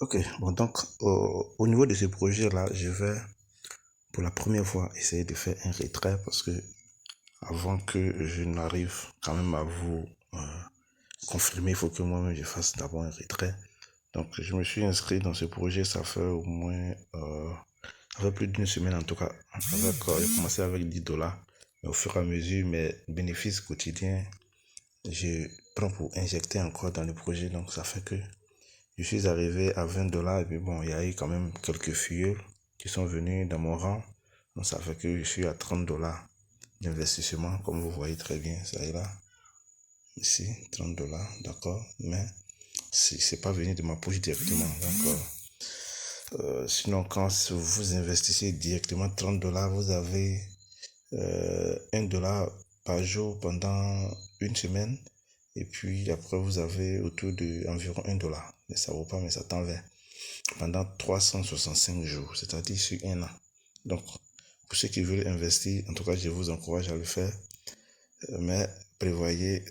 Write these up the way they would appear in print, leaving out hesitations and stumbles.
Ok, bon donc au niveau de ce projet-là, je vais pour la première fois essayer de faire un retrait parce que avant que je n'arrive quand même à vous confirmer, il faut que moi-même je fasse d'abord un retrait. Donc je me suis inscrit dans ce projet, ça fait au moins, ça fait plus d'une semaine en tout cas. J'ai commencé avec $10, mais au fur et à mesure, mes bénéfices quotidiens, je prends pour injecter encore dans le projet, donc ça fait que je suis arrivé à $20 et puis bon, il y a eu quand même quelques filles qui sont venus dans mon rang. Donc ça fait que je suis à $30 d'investissement, comme vous voyez très bien, ça est là. Ici, $30, d'accord. Mais c'est pas venu de ma poche directement. Donc, sinon, quand vous investissez directement $30, vous avez $1 par jour pendant une semaine. Et puis après, vous avez autour de environ $1. Mais ça vaut pas, mais ça t'en va. Pendant 365 jours, c'est-à-dire sur un an. Donc, pour ceux qui veulent investir, en tout cas, je vous encourage à le faire. Mais prévoyez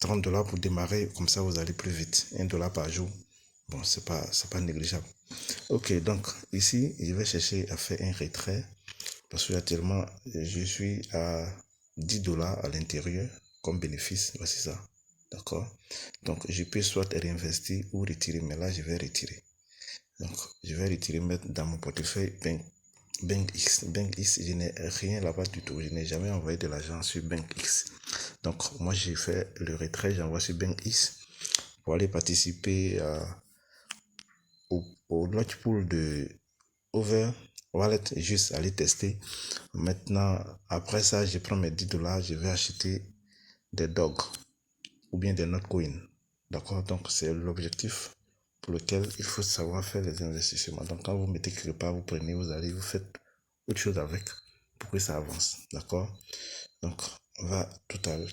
$30 pour démarrer, comme ça vous allez plus vite. $1 par jour, bon, c'est pas négligeable. Ok, donc ici, je vais chercher à faire un retrait parce que actuellement, je suis à $10 à l'intérieur comme bénéfice. Voici ça. D'accord? Donc, je peux soit réinvestir ou retirer, mais là, je vais retirer. Donc, je vais retirer, mettre dans mon portefeuille BankX. BankX, je n'ai rien là-bas du tout. Je n'ai jamais envoyé de l'argent sur BankX. Donc, moi, j'ai fait le retrait, j'envoie sur BankX pour aller participer au launch pool de Over Wallet, juste aller tester. Maintenant, après ça, je prends mes $10, je vais acheter des dogs ou bien des Notcoin. D'accord? Donc, c'est l'objectif pour lequel il faut savoir faire les investissements. Donc, quand vous mettez quelque part, vous prenez, vous allez, vous faites autre chose avec pour que ça avance. D'accord? Donc, on va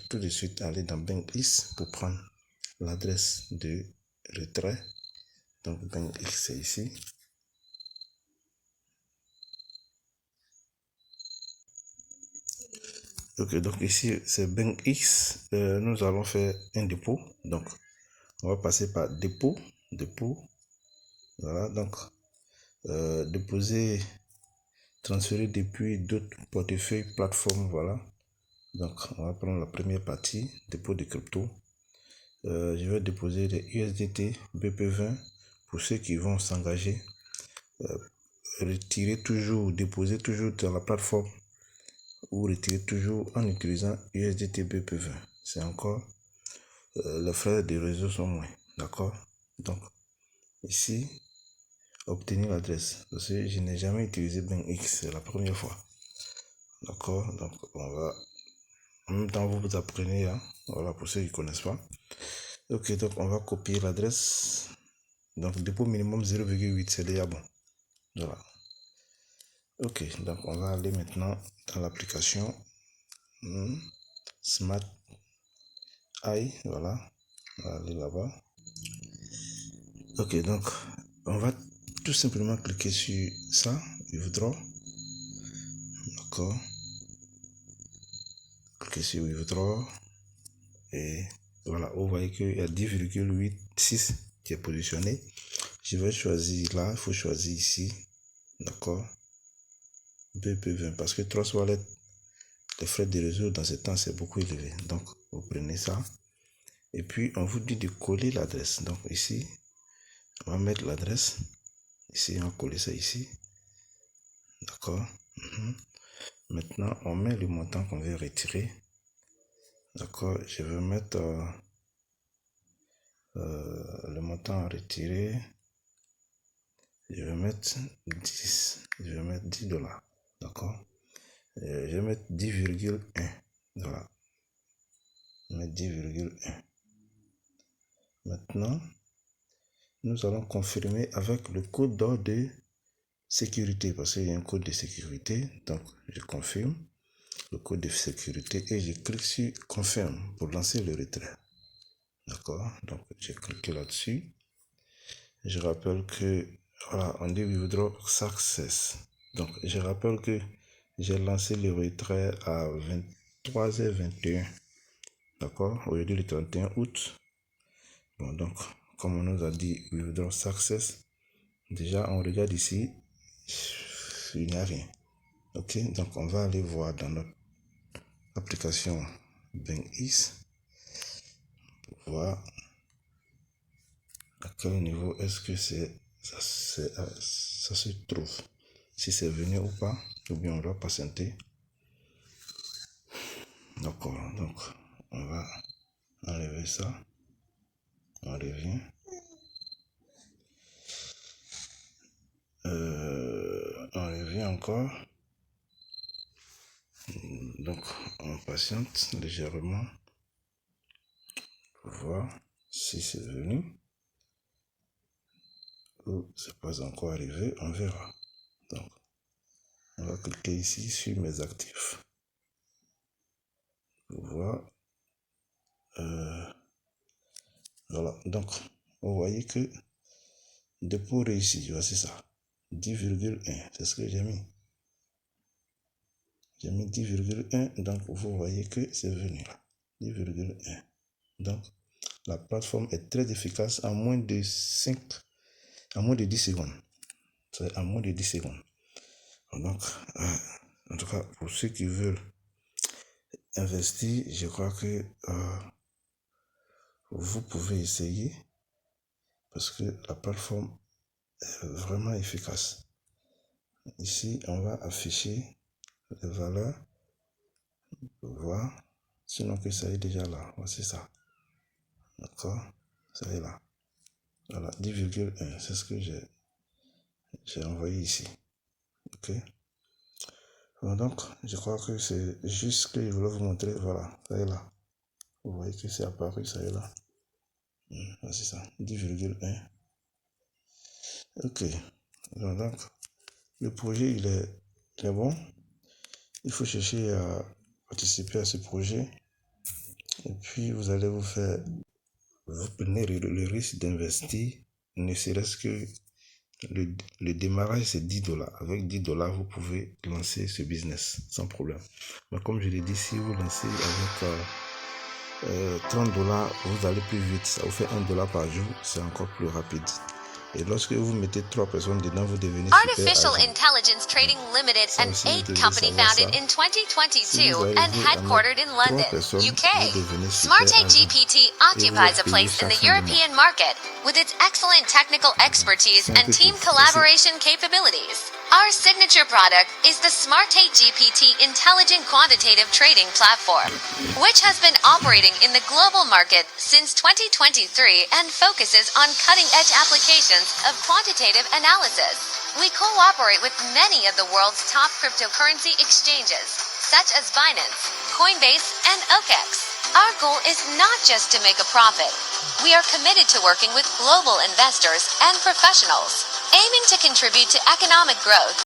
tout de suite aller dans BankX pour prendre l'adresse de retrait. Donc, BankX, c'est ici. Ok, donc ici, c'est BankX. Nous allons faire un dépôt. Donc, on va passer par dépôt. Voilà, donc, déposer, transférer depuis d'autres portefeuilles, plateformes, voilà. Donc, on va prendre la première partie, dépôt de crypto. Je vais déposer des USDT BP20 pour ceux qui vont s'engager. Retirer toujours, déposer toujours dans la plateforme ou retirer toujours en utilisant USDT BP20. C'est encore, les frais de réseau sont moins. D'accord? Donc, ici, obtenir l'adresse. Parce que je n'ai jamais utilisé BankX, c'est la première fois. D'accord? Donc, on va. En même temps, vous apprenez, hein? Voilà, pour ceux qui ne connaissent pas. Ok, donc on va copier l'adresse. Donc, dépôt minimum 0,8, c'est déjà bon. Voilà. Ok, donc on va aller maintenant dans l'application Smart Eye. Voilà. On va aller là-bas. Ok, donc on va tout simplement cliquer sur ça, Withdraw. D'accord. Cliquez sur Withdraw. Et voilà, vous voyez qu'il y a 10,86 qui est positionné. Je vais choisir là, il faut choisir ici. D'accord. BP20 parce que Trust Wallet, les frais de réseau dans ce temps c'est beaucoup élevé. Donc vous prenez ça. Et puis on vous dit de coller l'adresse. Donc ici, on va mettre l'adresse. Ici, on va coller ça ici. D'accord. Maintenant, on met le montant qu'on veut retirer. D'accord. Je vais mettre le montant à retirer. Je vais mettre 10. Je vais mettre $10. D'accord. Je vais mettre 10,1. Voilà. Je vais mettre 10,1. Maintenant, nous allons confirmer avec le code de sécurité parce qu'il y a un code de sécurité. Donc, je confirme le code de sécurité et je clique sur confirme pour lancer le retrait. D'accord. Donc, j'ai cliqué là-dessus. Je rappelle que, voilà, on dit withdraw success. Donc, je rappelle que j'ai lancé le retrait à 23h21. D'accord. Aujourd'hui, le 31 août. Bon, donc, comme on nous a dit withdraw success, Déjà, on regarde ici, il n'y a rien. Ok, donc on va aller voir dans notre application BankEase pour voir à quel niveau est-ce que ça se trouve. Si c'est venu ou pas, ou bien on doit patienter. D'accord, donc on va enlever ça. On revient. On revient encore. Donc on patiente légèrement pour voir si c'est venu ou c'est pas encore arrivé. On verra. Donc on va cliquer ici sur mes actifs pour voir. Voilà, donc vous voyez que dépôt réussi, voici ça, 10,1, c'est ce que j'ai mis. J'ai mis 10,1, donc vous voyez que c'est venu là, 10,1. Donc la plateforme est très efficace en moins de 10 secondes. C'est en moins de 10 secondes. Donc, en tout cas, pour ceux qui veulent investir, je crois que vous pouvez essayer parce que la plateforme est vraiment efficace. Ici, on va afficher les valeurs pour voir. Sinon que ça est déjà là. Voici ça. D'accord? Ça est là. Voilà, 10,1. C'est ce que j'ai envoyé ici. Ok? Donc, je crois que c'est juste ce que je voulais vous montrer. Voilà, ça est là. Vous voyez que c'est apparu, ça est là. Voici ça, 10,1. Ok. Donc, le projet, il est bon. Il faut chercher à participer à ce projet. Et puis, vous allez vous prenez le risque d'investir, ne serait-ce que le démarrage, c'est 10 dollars. Avec 10 dollars, vous pouvez lancer ce business sans problème. Mais comme je l'ai dit, si vous lancez avec 30 dollars, vous allez plus vite. Ça vous fait 1 dollar par jour, c'est encore plus rapide. Et lorsque vous mettez 3 personnes dedans, vous devenez Artificial Intelligence Trading Limited, an 8 company founded in 2022 and headquartered in London, UK. Smart8 GPT occupies a place in the European market with its excellent technical expertise and team collaboration capabilities. Our signature product is the Smart8 GPT Intelligent Quantitative Trading Platform, which has been operating in the global market since 2023 and focuses on cutting-edge applications of quantitative analysis. We cooperate with many of the world's top cryptocurrency exchanges, such as Binance, Coinbase, and OKEx. Our goal is not just to make a profit. We are committed to working with global investors and professionals, aiming to contribute to economic growth